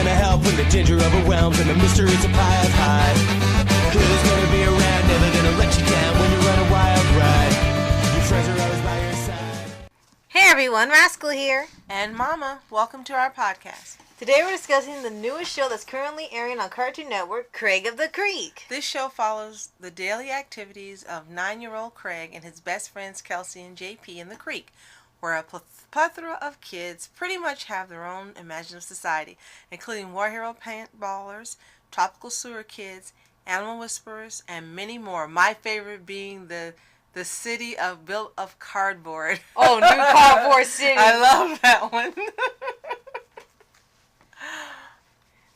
gonna help when the danger overwhelms and the mystery supplies high? Who's gonna be around, never gonna let you down when you run a wild ride? Your friends are always by your side. Hey everyone, Rascal here. And Mama, welcome to our podcast. Today we're discussing the newest show that's currently airing on Cartoon Network, Craig of the Creek. This show follows the daily activities of 9-year-old Craig and his best friends Kelsey and JP in the creek, where a plethora of kids pretty much have their own imaginative society, including war hero paintballers, tropical sewer kids, animal whisperers, and many more. My favorite being the city built of cardboard. Oh, New Cardboard City. I love that one.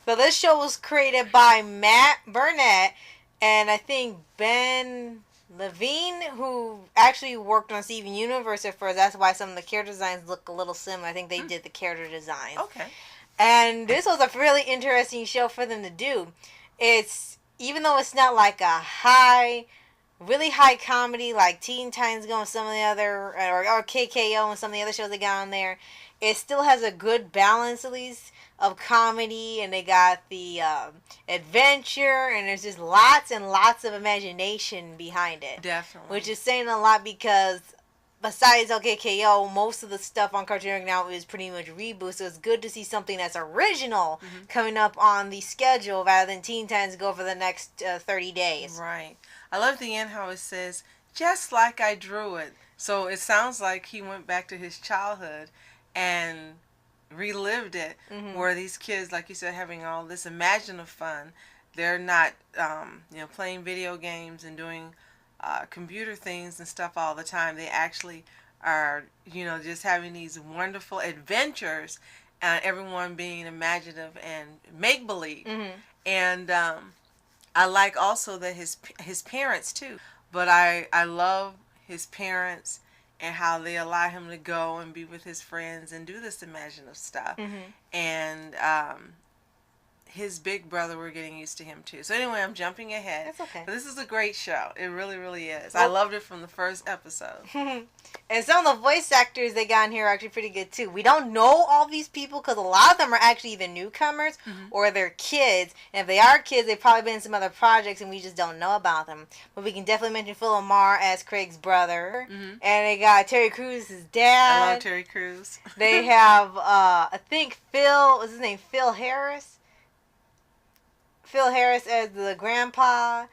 So this show was created by Matt Burnett and I think Ben Levine, who actually worked on Steven Universe at first. That's why some of the character designs look a little similar. I think they did the character design. Okay. And this was a really interesting show for them to do. It's, even though it's not like a really high comedy like Teen Titans Go and some of the other, or KKO and some of the other shows they got on there, it still has a good balance at least of comedy, and they got the adventure, and there's just lots and lots of imagination behind it. Definitely. Which is saying a lot because besides LKKO, most of the stuff on Cartoon Network now is pretty much reboots, so it's good to see something that's original coming up on the schedule rather than Teen Titans Go for the next 30 days. Right. I love the end how it says, just like I drew it. So it sounds like he went back to his childhood and relived it, where these kids, like you said, having all this imaginative fun. They're not, playing video games and doing computer things and stuff all the time. They actually are, just having these wonderful adventures, and everyone being imaginative and make-believe. And I like also that his parents, too. But I love his parents and how they allow him to go and be with his friends and do this imaginative stuff. And his big brother, we're getting used to him too. So anyway, I'm jumping ahead. That's okay. But this is a great show. It really, really is. I loved it from the first episode. And some of the voice actors they got in here are actually pretty good too. We don't know all these people because a lot of them are actually either newcomers or they're kids. And if they are kids, they've probably been in some other projects and we just don't know about them. But we can definitely mention Phil Lamar as Craig's brother. And they got Terry Crews' dad. I love Terry Crews. They have, I think what's his name? Phil Harris. Phil Harris as the grandpa,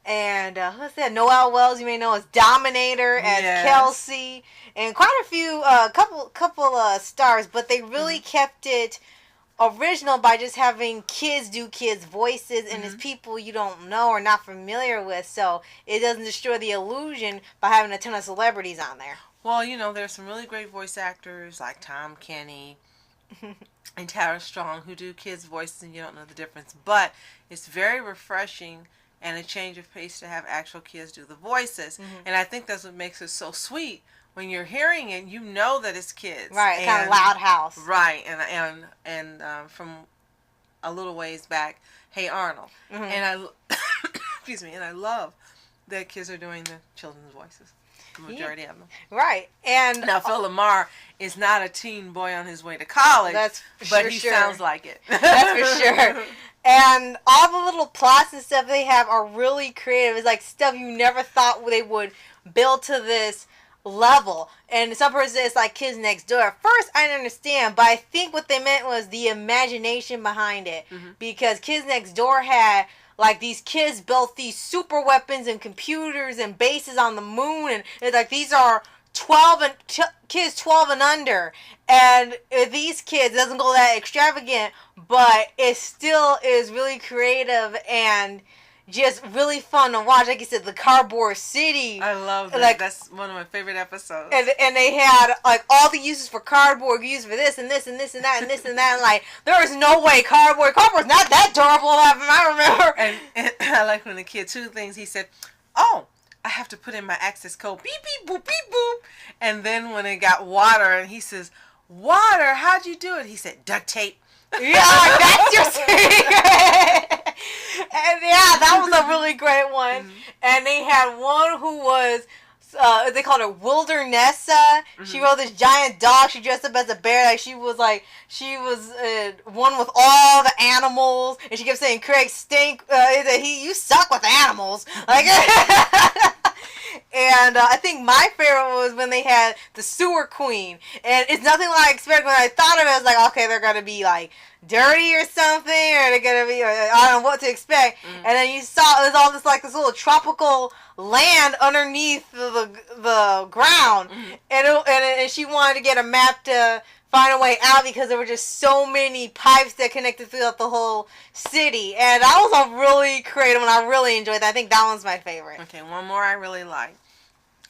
and who's that? Noel Wells, you may know as Dominator, as Kelsey, and quite a few, couple stars. But they really kept it original by just having kids do kids' voices, and it's people you don't know or not familiar with, so it doesn't destroy the illusion by having a ton of celebrities on there. Well, there's some really great voice actors like Tom Kenny and Tara Strong who do kids' voices and you don't know the difference. But it's very refreshing and a change of pace to have actual kids do the voices. And I think that's what makes it so sweet. When you're hearing it, you know that it's kids. Right, kind of loud house. Right, and from a little ways back, Hey Arnold. And excuse me, and I love that kids are doing the children's voices. The majority of them. Right. And now Phil Lamar is not a teen boy on his way to college. But he sounds like it. That's for sure. And all the little plots and stuff they have are really creative. It's like stuff you never thought they would build to this level. And some person it's like Kids Next Door. At first I didn't understand, but I think what they meant was the imagination behind it. Because Kids Next Door had like these kids built these super weapons and computers and bases on the moon, and it's like these are kids 12 and under, and these kids, it doesn't go that extravagant, but it still is really creative and just really fun to watch. Like you said, the Cardboard City. I love that. Like, that's one of my favorite episodes. And they had like all the uses for cardboard, used for this and this and this and that and this and that. And like there is no way cardboard's not that durable. I remember. And I like when the kid, two things he said, "Oh, I have to put in my access code. Beep beep boop beep boop." And then when it got water, and he says, "Water? How'd you do it?" He said, "Duct tape." Yeah, that's your secret. And yeah, that was a really great one. And they had one who was they called her Wildernessa. She rode this giant dog. She dressed up as a bear. Like she was one with all the animals, and she kept saying, "Craig stink. You suck with animals." Like, and I think my favorite was when they had the sewer queen, and it's nothing like I expected. When I thought of it, I was like, okay, they're gonna be like dirty or something, or they're gonna be, I don't know what to expect. And then you saw it was all this little tropical land underneath the ground, and she wanted to get a map to find a way out because there were just so many pipes that connected throughout the whole city, and that was a really creative one. I really enjoyed that. I think that one's my favorite. Okay, one more I really like,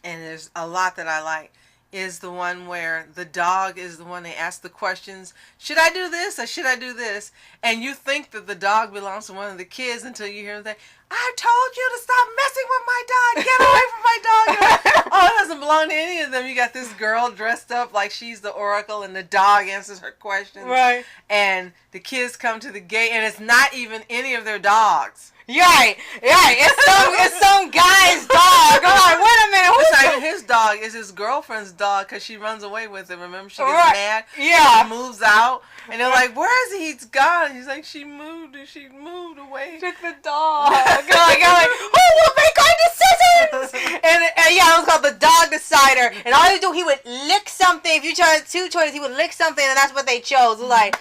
and there's a lot that I like, is the one where the dog is the one they ask the questions, should I do this or should I do this? And you think that the dog belongs to one of the kids until you hear them say, I told you to stop messing with my dog. Get away from my dog. Oh, it doesn't belong to any of them. You got this girl dressed up like she's the oracle and the dog answers her questions. Right. And the kids come to the gate and it's not even any of their dogs. Right. It's some guy's dog. I'm like, wait a minute. It's not even his dog. It's his girlfriend's dog because she runs away with him. Remember, she gets mad. Yeah. She moves out. And they're like, where is he? He's gone. He's like, she moved away. Took the dog. I'm like, who will make our decisions? And yeah, it was called the dog decider. And all he would do, he would lick something. If you chose two choices, he would lick something, and that's what they chose. It was like,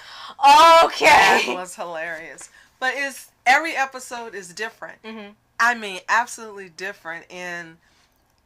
okay. That was hilarious. But every episode is different. I mean, absolutely different. And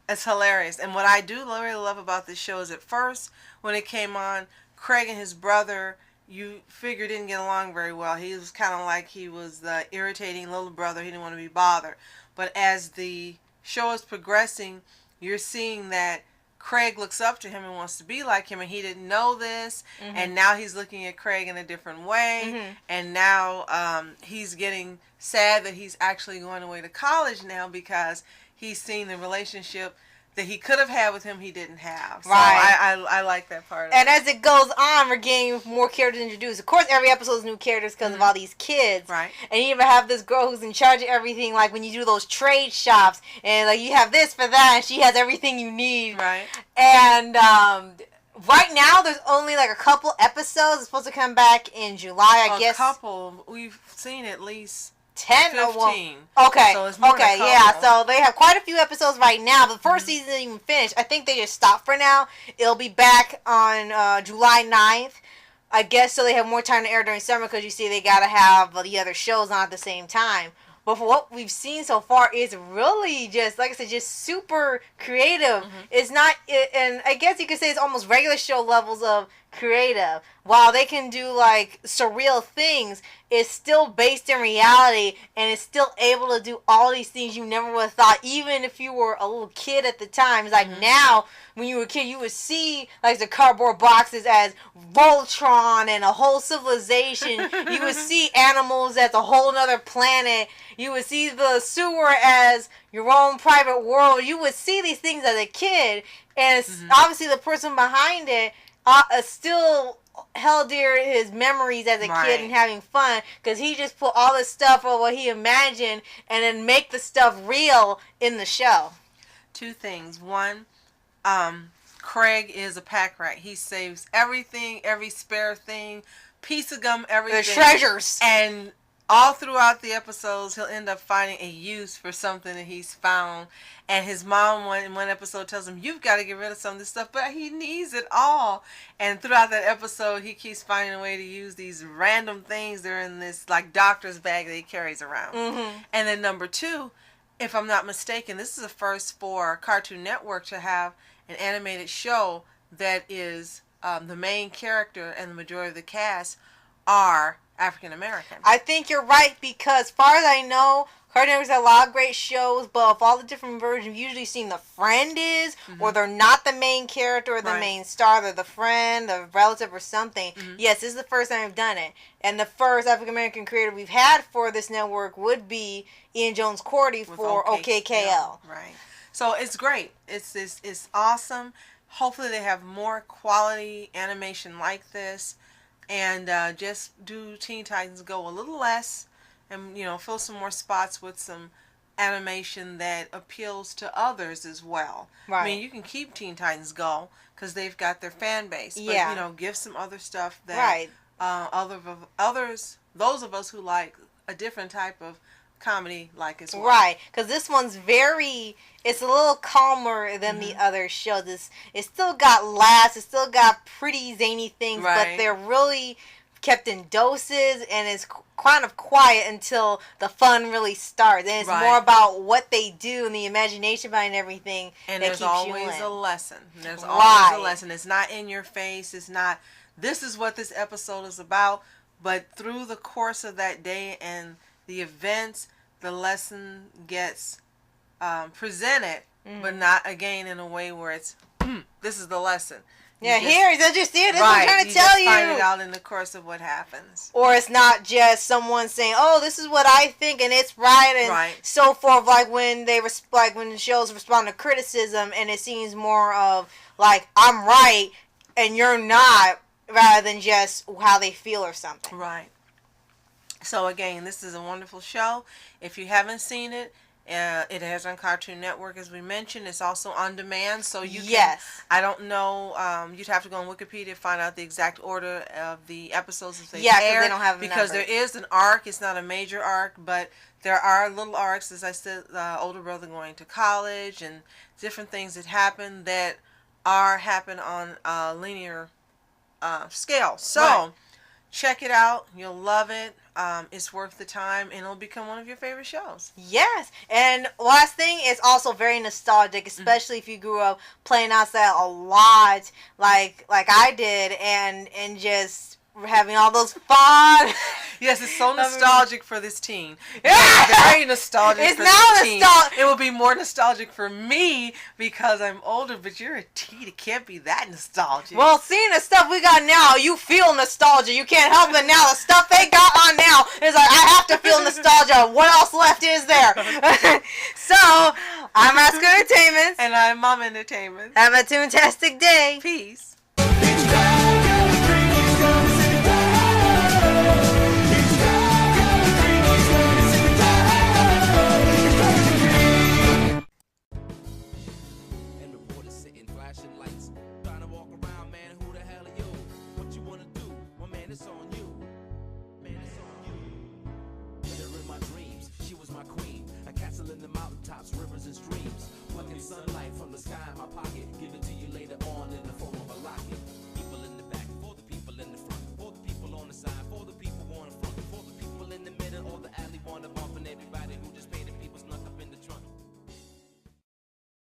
it's hilarious. And what I do really love about this show is at first, when it came on, Craig and his brother, you figure, didn't get along very well. He was kind of like he was the irritating little brother. He didn't want to be bothered. But as the show is progressing, you're seeing that Craig looks up to him and wants to be like him, and he didn't know this, and now he's looking at Craig in a different way, and now he's getting sad that he's actually going away to college now because he's seen the relationship that he could have had with him he didn't have. So Right. I like that part of And it. as it goes on, we're getting more characters introduced. Of course, every episode is new characters because of all these kids. Right. And you even have this girl who's in charge of everything, like when you do those trade shops, and like you have this for that, and she has everything you need. Right. And right now, there's only like a couple episodes. It's supposed to come back in July, I guess. A couple. We've seen at least 10 15. or one. Okay. So it's more than a couple. Yeah. So they have quite a few episodes right now. But the first season isn't even finished. I think they just stopped for now. It'll be back on July 9th. I guess so they have more time to air during summer because you see they gotta have the other shows on at the same time. But for what we've seen so far, it's really just, like I said, just super creative. It's not, and I guess you could say it's almost regular show levels of creative. While they can do like surreal things, it's still based in reality, and it's still able to do all these things you never would have thought, even if you were a little kid at the time. It's like now, when you were a kid, you would see like the cardboard boxes as Voltron and a whole civilization. You would see animals as a whole nother planet. You would see the sewer as your own private world. You would see these things as a kid, and it's obviously the person behind it still held dear his memories as a kid and having fun, because he just put all this stuff or what he imagined and then make the stuff real in the show. Two things. One, Craig is a pack rat. He saves everything, every spare thing, piece of gum, everything. The treasures. And all throughout the episodes, he'll end up finding a use for something that he's found. And his mom, in one episode, tells him, you've got to get rid of some of this stuff, but he needs it all. And throughout that episode, he keeps finding a way to use these random things. They're in this, like, doctor's bag that he carries around. And then number two, if I'm not mistaken, this is the first for Cartoon Network to have an animated show that is the main character and the majority of the cast are African American. I think you're right, because as far as I know, Cartoon Network's got a lot of great shows, but of all the different versions, you've usually seen the friend is, or they're not the main character or the main star. They're the friend, the relative, or something. Yes, this is the first time we've done it. And the first African American creator we've had for this network would be Ian Jones Cordy for OKKL. Right. So it's great. It's awesome. Hopefully they have more quality animation like this. And just do Teen Titans Go a little less, and fill some more spots with some animation that appeals to others as well. Right. I mean, you can keep Teen Titans Go because they've got their fan base, but Yeah. you know, give some other stuff that Right. those of us who like a different type of comedy like as well. Right, because this one's it's a little calmer than the other shows. It's still got laughs, it's still got pretty zany things, but Right. they're really kept in doses, and it's kind of quiet until the fun really starts. And it's Right. more about what they do and the imagination behind everything And that there's keeps you always in. a lesson. There's Right. always a lesson. It's not in your face. It's not, this is what this episode is about. But through the course of that day and the events, the lesson gets presented, but not, again, in a way where it's, this is the lesson. Yeah, here, don't you see it? That's what Right. I'm trying to You tell just you. find it out in the course of what happens. Or it's not just someone saying, "Oh, this is what I think and it's right," and Right. so forth. Like when when the shows respond to criticism, and it seems more of like I'm right and you're not, rather than just how they feel or something. Right. So again, this is a wonderful show. If you haven't seen it, it has on Cartoon Network, as we mentioned. It's also on demand, so you Yes. can. I don't know. You'd have to go on Wikipedia to find out the exact order of the episodes as they Yeah, 'cause air. they don't have the because there numbers. is an arc. It's not a major arc, but there are little arcs. As I said, older brother going to college and different things that happen that happen on a linear scale. So. Right. Check it out. You'll love it. It's worth the time, and it'll become one of your favorite shows. Yes, and last thing, it's also very nostalgic, especially if you grew up playing outside a lot, like I did, and just having all those fun. Yes, it's so nostalgic for this teen. Yeah. Very nostalgic It's for now this teen. nostalgic. It will be more nostalgic for me because I'm older, but you're a teen. It can't be that nostalgic. Well, seeing the stuff we got now, you feel nostalgia. You can't help it now. The stuff they got on now is like, I have to feel nostalgia. What else left is there? So, I'm Oscar Entertainment. And I'm Mom Entertainment. Have a fantastic day. Peace. It's on you. Man, it's on you. With her in my dreams, she was my queen. A castle in the mountaintops, rivers and streams. Plucking sunlight from the sky in my pocket.